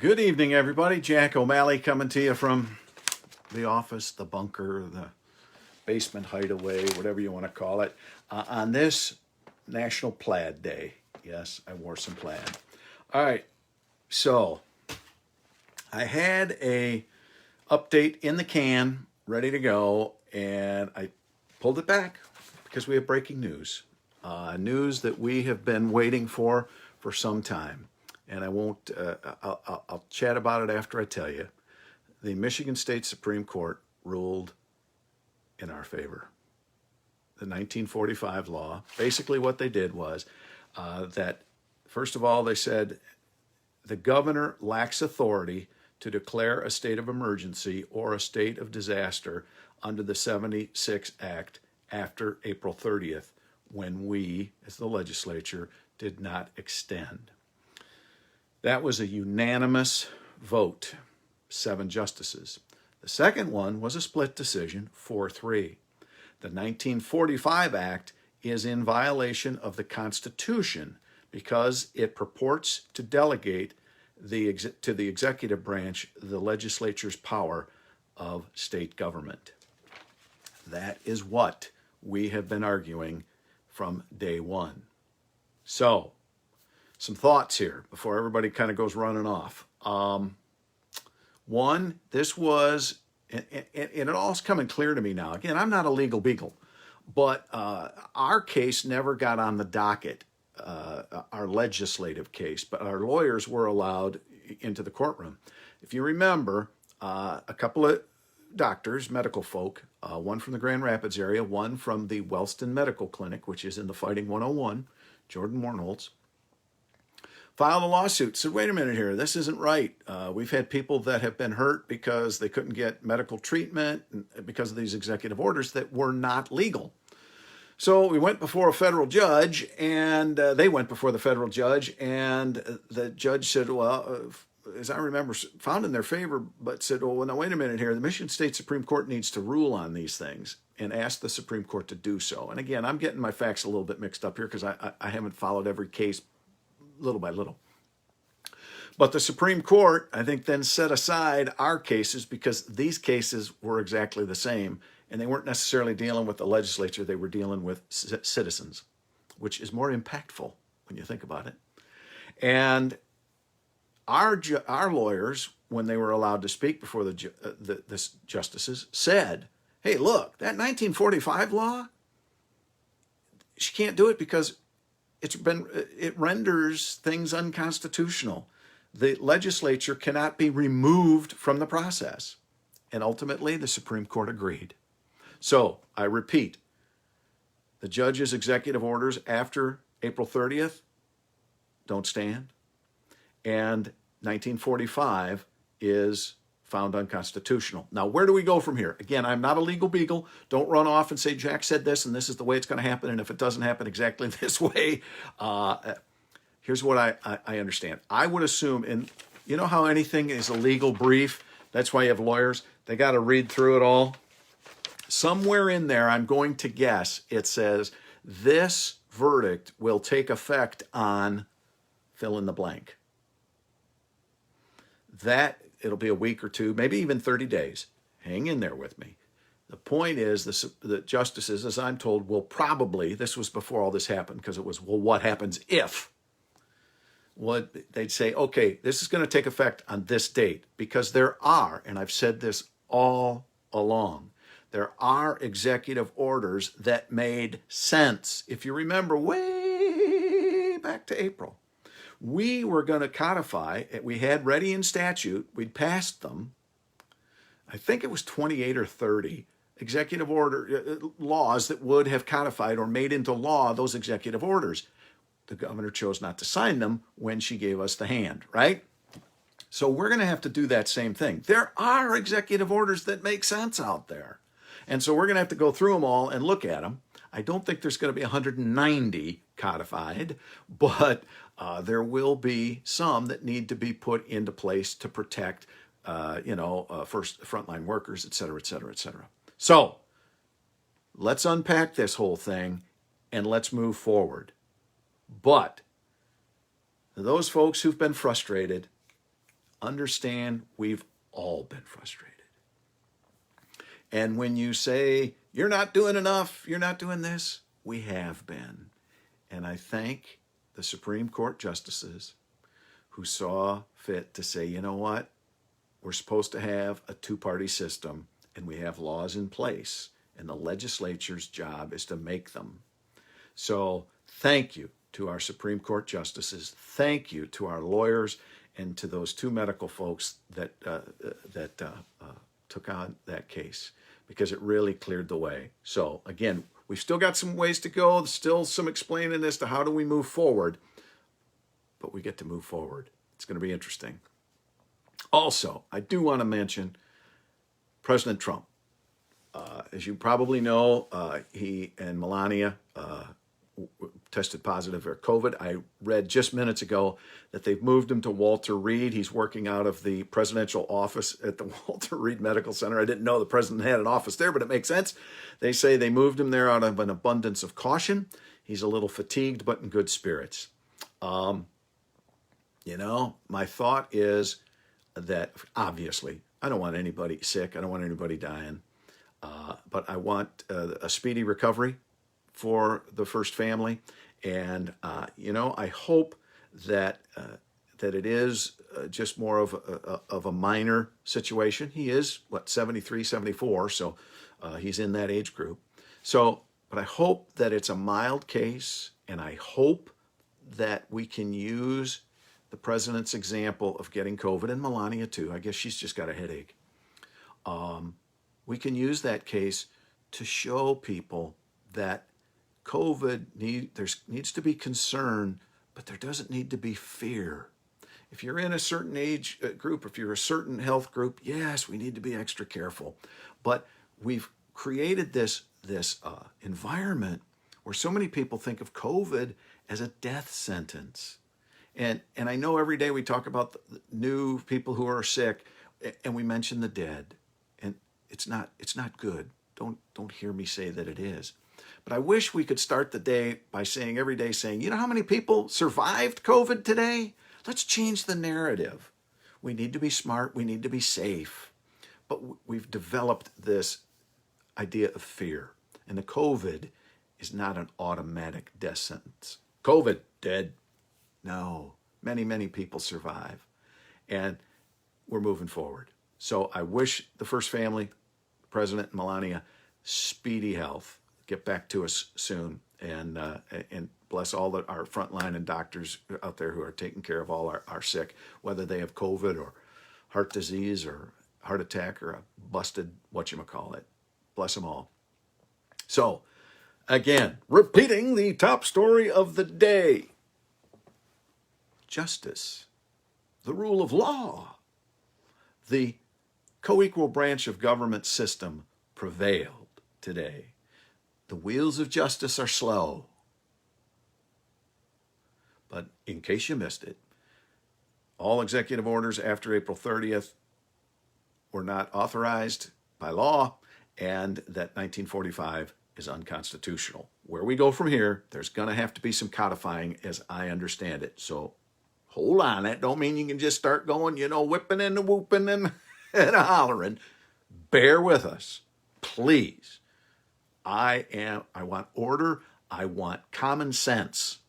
Good evening, everybody. Jack O'Malley coming to you from the office, the bunker, the basement hideaway, whatever you want to call it, on this National Plaid Day. Yes, I wore some plaid. All right, so I had a update in the can, ready to go, and I pulled it back because we have breaking news. News that we have been waiting for some time. And I won't, I'll chat about it after I tell you. The Michigan State Supreme Court ruled in our favor. The 1945 law, basically what they did was that, first of all, they said the governor lacks authority to declare a state of emergency or a state of disaster under the 76 Act after April 30th, when we, as the legislature, did not extend. That was a unanimous vote, 7 justices. The second one was a split decision, 4-3. The 1945 Act is in violation of the Constitution because it purports to delegate to the executive branch the legislature's power of state government. That is what we have been arguing from day one. So, some thoughts here before everybody kind of goes running off. One, this was, and it all's coming clear to me now. Again, I'm not a legal beagle, but our case never got on the docket, our legislative case, but our lawyers were allowed into the courtroom. If you remember, a couple of doctors, medical folk, one from the Grand Rapids area, one from the Wellston Medical Clinic, which is in the Fighting 101, Jordan Warnholtz, filed a lawsuit, said, wait a minute here, this isn't right. We've had people that have been hurt because they couldn't get medical treatment because of these executive orders that were not legal. So we went before a federal judge, and they went before the federal judge, and the judge said, well, as I remember, found in their favor, but said, well, now wait a minute here, the Michigan State Supreme Court needs to rule on these things, and asked the Supreme Court to do so. And again, I'm getting my facts a little bit mixed up here because I haven't followed every case little by little. But the Supreme Court, I think, then set aside our cases because these cases were exactly the same, and they weren't necessarily dealing with the legislature, they were dealing with citizens, which is more impactful when you think about it. And our lawyers, when they were allowed to speak before the justices, said, hey, look, that 1945 law, she can't do it because it renders things unconstitutional. The legislature cannot be removed from the process. And ultimately, the Supreme Court agreed. So, I repeat, the judge's executive orders after April 30th don't stand. And 1945 is found unconstitutional. Now, where do we go from here? Again, I'm not a legal beagle. Don't run off and say, Jack said this, and this is the way it's going to happen, and if it doesn't happen exactly this way, here's what I understand. I would assume, and you know how anything is a legal brief? That's why you have lawyers. They got to read through it all. Somewhere in there, I'm going to guess, it says, this verdict will take effect on fill in the blank. That it'll be a week or two, maybe even 30 days. Hang in there with me. The point is the justices, as I'm told, will probably, this was before all this happened, because it was, well, what happens if? They'd say, okay, this is going to take effect on this date, because there are, and I've said this all along, there are executive orders that made sense. If you remember way back to April, we were going to codify, we had ready in statute, we'd passed them, I think it was 28 or 30 executive order laws that would have codified or made into law those executive orders. The governor chose not to sign them when she gave us the hand, right? So we're going to have to do that same thing. There are executive orders that make sense out there. And so we're going to have to go through them all and look at them. I don't think there's going to be 190 codified, but there will be some that need to be put into place to protect, first frontline workers, et cetera, et cetera, et cetera. So let's unpack this whole thing and let's move forward. But those folks who've been frustrated, understand we've all been frustrated. And when you say, you're not doing enough, you're not doing this, we have been. And I thank the Supreme Court justices who saw fit to say, you know what? We're supposed to have a two-party system, and we have laws in place, and the legislature's job is to make them. So thank you to our Supreme Court justices. Thank you to our lawyers and to those two medical folks that took on that case, because it really cleared the way. So again, we've still got some ways to go. There's still some explaining as to how do we move forward, but we get to move forward. It's going to be interesting. Also, I do want to mention President Trump. As you probably know, he and Melania tested positive for COVID. I read just minutes ago that they've moved him to Walter Reed. He's working out of the presidential office at the Walter Reed Medical Center. I didn't know the president had an office there, but it makes sense. They say they moved him there out of an abundance of caution. He's a little fatigued, but in good spirits. My thought is that obviously I don't want anybody sick. I don't want anybody dying. But I want a speedy recovery for the first family. And, I hope that it is just more of a minor situation. He is, 73, 74, so he's in that age group. So, but I hope that it's a mild case, and I hope that we can use the president's example of getting COVID, and Melania too. I guess she's just got a headache. We can use that case to show people that COVID needs to be concern, but there doesn't need to be fear. If you're in a certain age group, if you're a certain health group, yes, we need to be extra careful. But we've created this environment where so many people think of COVID as a death sentence. And I know every day we talk about the new people who are sick, and we mention the dead, and it's not good. Don't hear me say that it is. But I wish we could start the day by saying every day, you know how many people survived COVID today? Let's change the narrative. We need to be smart. We need to be safe. But we've developed this idea of fear, and the COVID is not an automatic death sentence. COVID, dead. No, many, many people survive, and we're moving forward. So I wish the first family, President and Melania, speedy health. Get back to us soon, and bless all our frontline and doctors out there who are taking care of all our sick, whether they have COVID or heart disease or heart attack or a busted whatchamacallit. Bless them all. So, again, repeating the top story of the day. Justice, the rule of law, the co-equal branch of government system prevailed today. The wheels of justice are slow. But in case you missed it, all executive orders after April 30th were not authorized by law, and that 1945 is unconstitutional. Where we go from here, there's going to have to be some codifying as I understand it. So hold on. That don't mean you can just start going, whipping and whooping and hollering. Bear with us, please. I want order. I want common sense.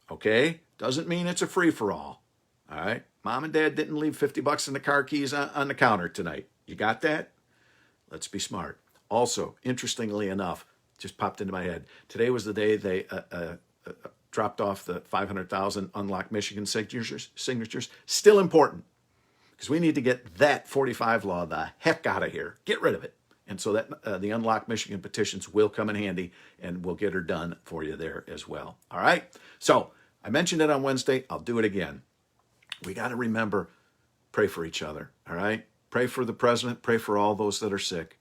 Okay? Doesn't mean it's a free-for-all. All right? Mom and Dad didn't leave $50 in the car keys on the counter tonight. You got that? Let's be smart. Also, interestingly enough, just popped into my head, today was the day they dropped off the 500,000 unlocked Michigan signatures. Still important, because we need to get that 45 law the heck out of here. Get rid of it. And so that the Unlocked Michigan petitions will come in handy, and we'll get her done for you there as well. All right? So I mentioned it on Wednesday. I'll do it again. We got to remember, pray for each other. All right? Pray for the president. Pray for all those that are sick.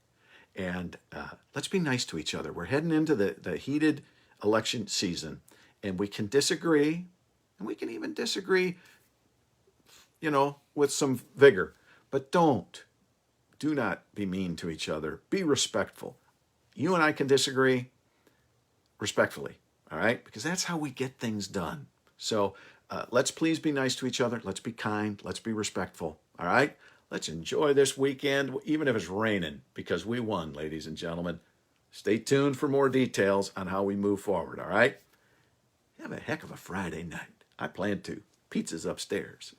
And let's be nice to each other. We're heading into the heated election season, and we can disagree, and we can even disagree, with some vigor. But do not be mean to each other. Be respectful. You and I can disagree respectfully, all right? Because that's how we get things done. So Let's please be nice to each other. Let's be kind. Let's be respectful. All right? Let's enjoy this weekend, even if it's raining, because we won, ladies and gentlemen. Stay tuned for more details on how we move forward, all right? Have a heck of a Friday night. I plan to. Pizza's upstairs.